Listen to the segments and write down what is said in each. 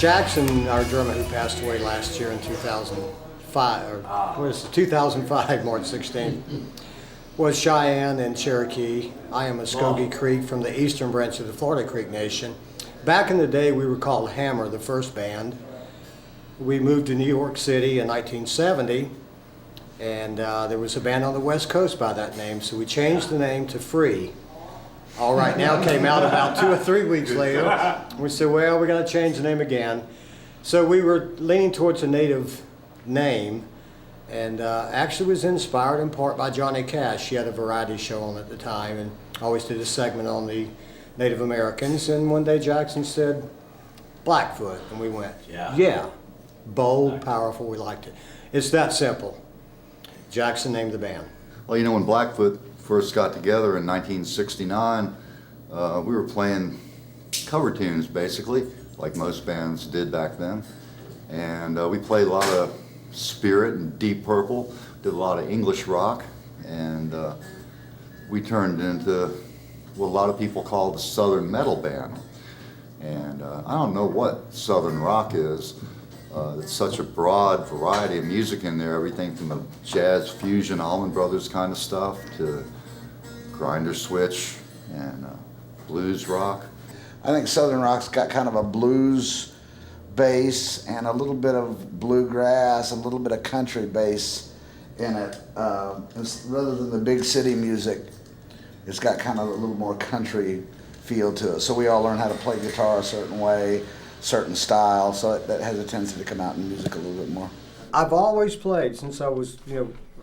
Jackson, our drummer who passed away last year in 2005, or what is it, 2005, March 16th, was Cheyenne and Cherokee. I am a Muskogee Creek from the eastern branch of the Florida Creek Nation. Back in the day, we were called Hammer, the first band. We moved to New York City in 1970, and there was a band on the West Coast by that name, so we changed the name to Free. All Right Now came out about 2 or 3 weeks later. We said, well, we're going to change the name again. So we were leaning towards a native name, and actually was inspired in part by Johnny Cash. He had a variety show on at the time and always did a segment on the Native Americans. And one day Jackson said, Blackfoot, and we went, yeah. Bold, powerful, we liked it. It's that simple. Jackson named the band. Well, you know, when Blackfoot first got together in 1969, we were playing cover tunes, basically, like most bands did back then. And we played a lot of Spirit and Deep Purple, did a lot of English rock, and we turned into what a lot of people call the Southern Metal Band. And I don't know what Southern rock is. It's such a broad variety of music in there, everything from the jazz fusion, Allman Brothers kind of stuff, to grinder switch and blues rock. I think Southern rock's got kind of a blues bass and a little bit of bluegrass, a little bit of country bass in it. Rather than the big city music, it's got kind of a little more country feel to it. So we all learn how to play guitar a certain way, certain style, so that has a tendency to come out in music a little bit more. I've always played since I was,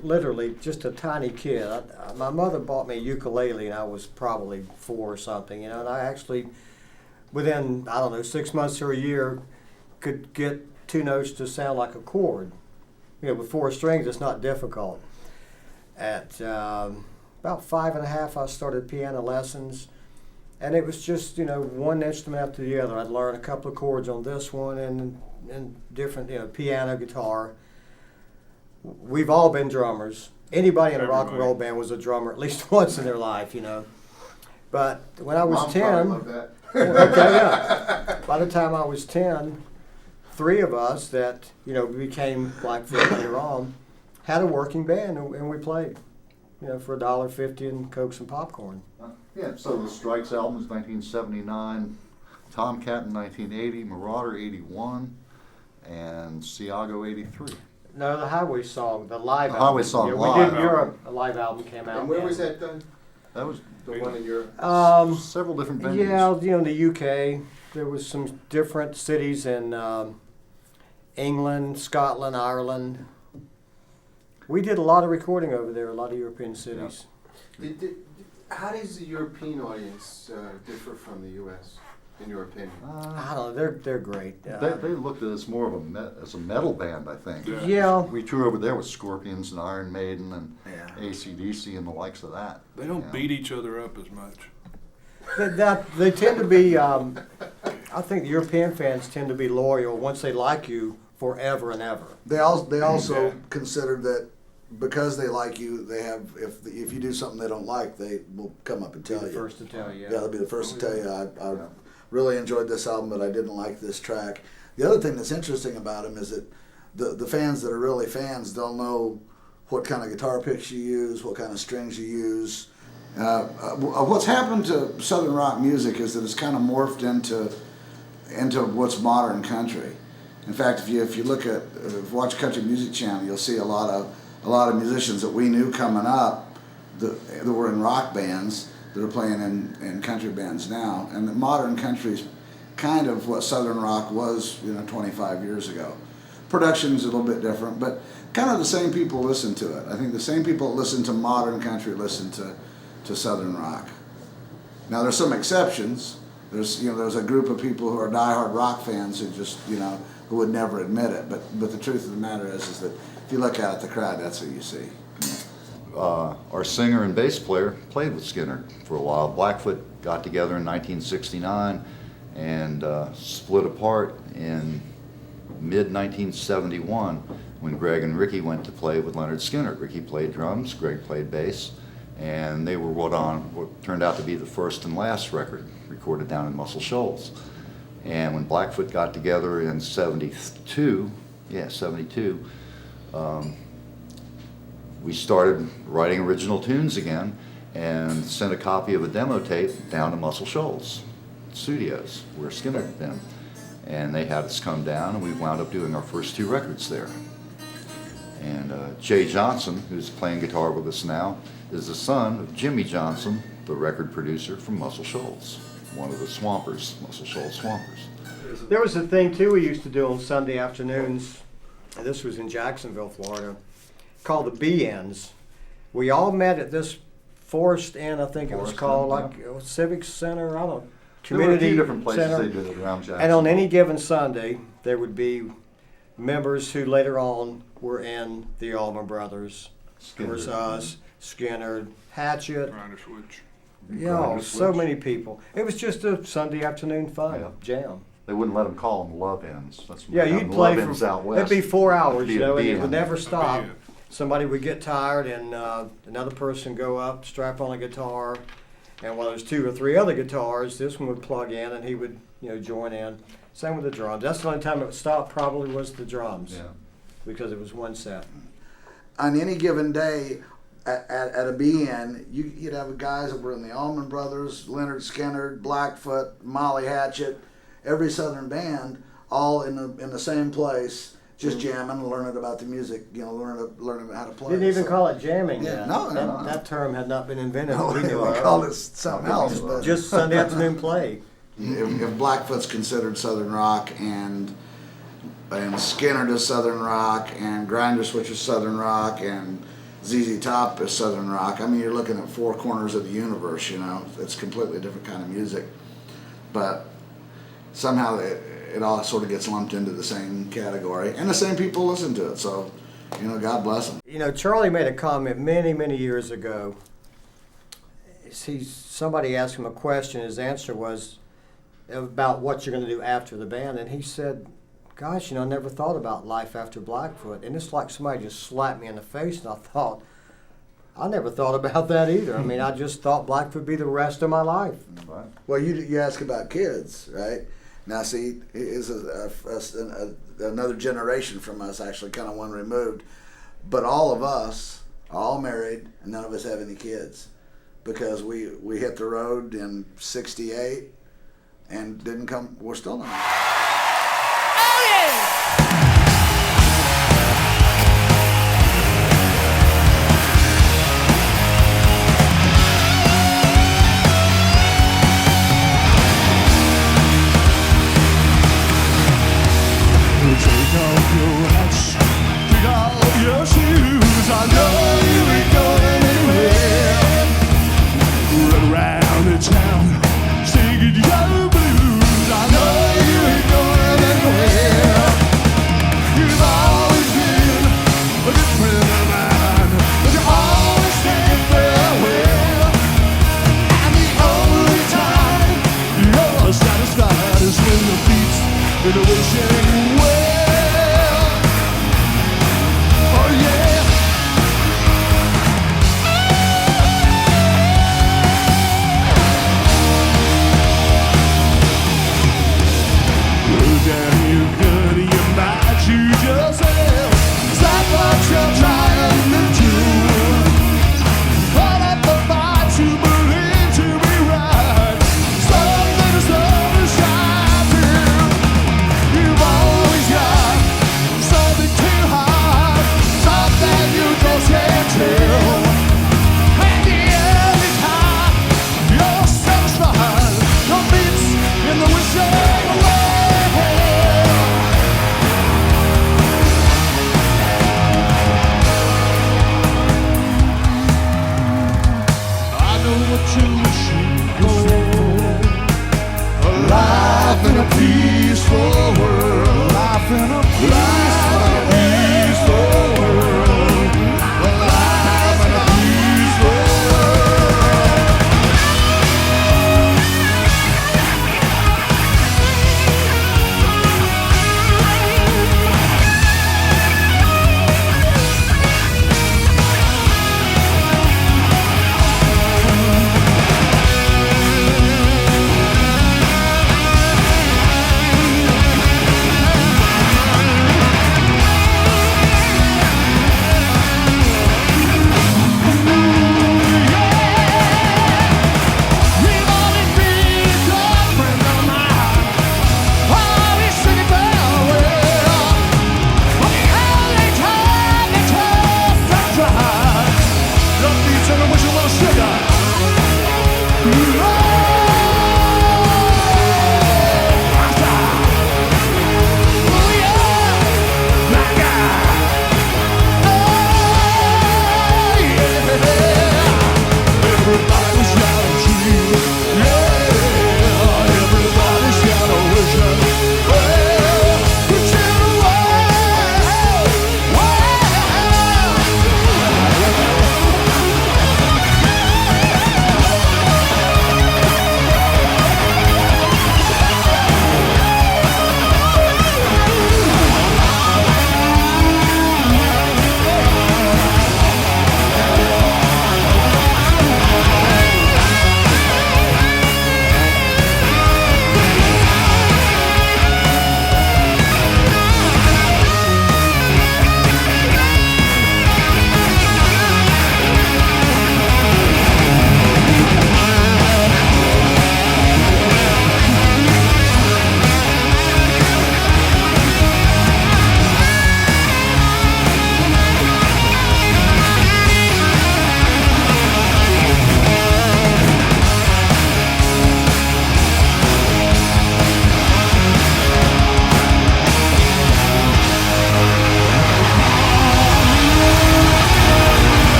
literally just a tiny kid. My mother bought me a ukulele and I was probably 4 or something, and I actually, within, 6 months or a year, could get 2 notes to sound like a chord. With 4 strings, it's not difficult. At about 5 and a half, I started piano lessons. And it was just, one instrument after the other. I'd learn a couple of chords on this one and different, piano, guitar. We've all been drummers. Anybody in a rock and roll band was a drummer at least once in their life, But when I was 10, by the time I was 10, 3 of us that, became Blackfoot later on, had a working band and we played, for $1.50 and Cokes and popcorn. Yeah, so the Strikes album was 1979, Tomcattin 1980, Marauder 81, and Seago 83. No, the Highway Song, the live album. Highway Song We live. did in Europe, a live album came out. And where was that done? That was The one in Europe? several different venues. Yeah, in the UK. There was some different cities in England, Scotland, Ireland. We did a lot of recording over there, a lot of European cities. How does the European audience differ from the U.S., in your opinion? I don't know, they're great. They looked at us more of as a metal band, I think. Yeah. We toured over there with Scorpions and Iron Maiden and AC/DC and the likes of that. They don't beat each other up as much. They tend to be, I think the European fans tend to be loyal once they like you forever and ever. They also consider that because they like you, they have, if you do something they don't like, they will come up and tell you. The first to tell you. Yeah, they'll be the first to tell you, I really enjoyed this album, but I didn't like this track. The other thing that's interesting about them is that the fans that are really fans, they'll know what kind of guitar picks you use, what kind of strings you use. What's happened to Southern rock music is that it's kind of morphed into what's modern country. In fact, if you look at watch Country Music Channel, you'll see a lot of musicians that we knew coming up that were in rock bands that are playing in country bands now. And the modern country's kind of what Southern rock was, 25 years ago. Production's a little bit different, but kind of the same people listen to it. I think the same people that listen to modern country listen to Southern rock. Now there's some exceptions. There's a group of people who are diehard rock fans who just who would never admit it. But the truth of the matter is that if you look out at the crowd, that's what you see. Our singer and bass player played with Skinner for a while. Blackfoot got together in 1969 and split apart in mid-1971 when Greg and Rickey went to play with Leonard Skinner. Rickey played drums, Greg played bass, and they were what turned out to be the first and last record recorded down in Muscle Shoals. And when Blackfoot got together in 72, we started writing original tunes again and sent a copy of a demo tape down to Muscle Shoals Studios, where Skinner had been. And they had us come down, and we wound up doing our first 2 records there. And Jay Johnson, who's playing guitar with us now, is the son of Jimmy Johnson, the record producer from Muscle Shoals, one of the Swampers, Muscle Shoals Swampers. There was a thing too we used to do on Sunday afternoons, and this was in Jacksonville, Florida, called the B-Ends. We all met at this Forest Inn, I think it was Forest called, Inn, like Civic Center, I don't know, There were a community few different places center. they did it around Jackson. And on any given Sunday, there would be members who later on were in the Allman Brothers. There was us, Skinner, Hatchet, Grinder switch. so many people. It was just a Sunday afternoon fun Yeah. jam. They wouldn't let them call them love ends. That's Yeah, you'd play love ends for, out west. it'd be 4 hours, Be you a know, and it B-end. would never stop. B-end. Somebody would get tired and another person go up, strap on a guitar, and while there's 2 or 3 other guitars, this one would plug in and he would, join in. Same with the drums. That's the only time it would stop probably was the drums, Yeah. because it was one set. On any given day at a BN, you'd have guys that were in the Allman Brothers, Leonard Skinner, Blackfoot, Molly Hatchet, every Southern band, all in the same place, just jamming and learning about the music, learning how to play. Didn't even So- call it jamming Yeah, yet. no. That term had not been invented. No, we we knew of. called it something else. But Just Sunday afternoon play. if Blackfoot's considered Southern rock and Skinner does Southern rock and Grinder Switch is Southern rock and ZZ Top is Southern rock, I mean, you're looking at 4 corners of the universe, It's completely different kind of music. But somehow it all sort of gets lumped into the same category, and the same people listen to it, so, God bless them. Charlie made a comment many, many years ago. Somebody asked him a question. His answer was about what you're going to do after the band, and he said, gosh, I never thought about life after Blackfoot. And it's like somebody just slapped me in the face, and I thought, I never thought about that either. I mean, I just thought Blackfoot would be the rest of my life. Right. Well, you ask about kids, right? Now, see, is another generation from us, actually, kind of one removed. But all of us, all married, and none of us have any kids, because we hit the road in '68 and didn't come. We're still not. Take off your hats, take off your shoes. I know you ain't going anywhere. Run around the town, singing your blues. I know you ain't going anywhere. You've always been a good friend of mine, but you always say farewell. And the only time you're satisfied is when the beats in the wishing well. Oh yeah. Well, damn you good, you might choose yourself. Is that what you're trying to do? Put up the fight to believe to be right. Something is shine through. You've always got something too hard, something you just can't tell. And the every time you're satisfied, your beats in the wishing well. I know what you're wishing for. A life in a peaceful world. Life in a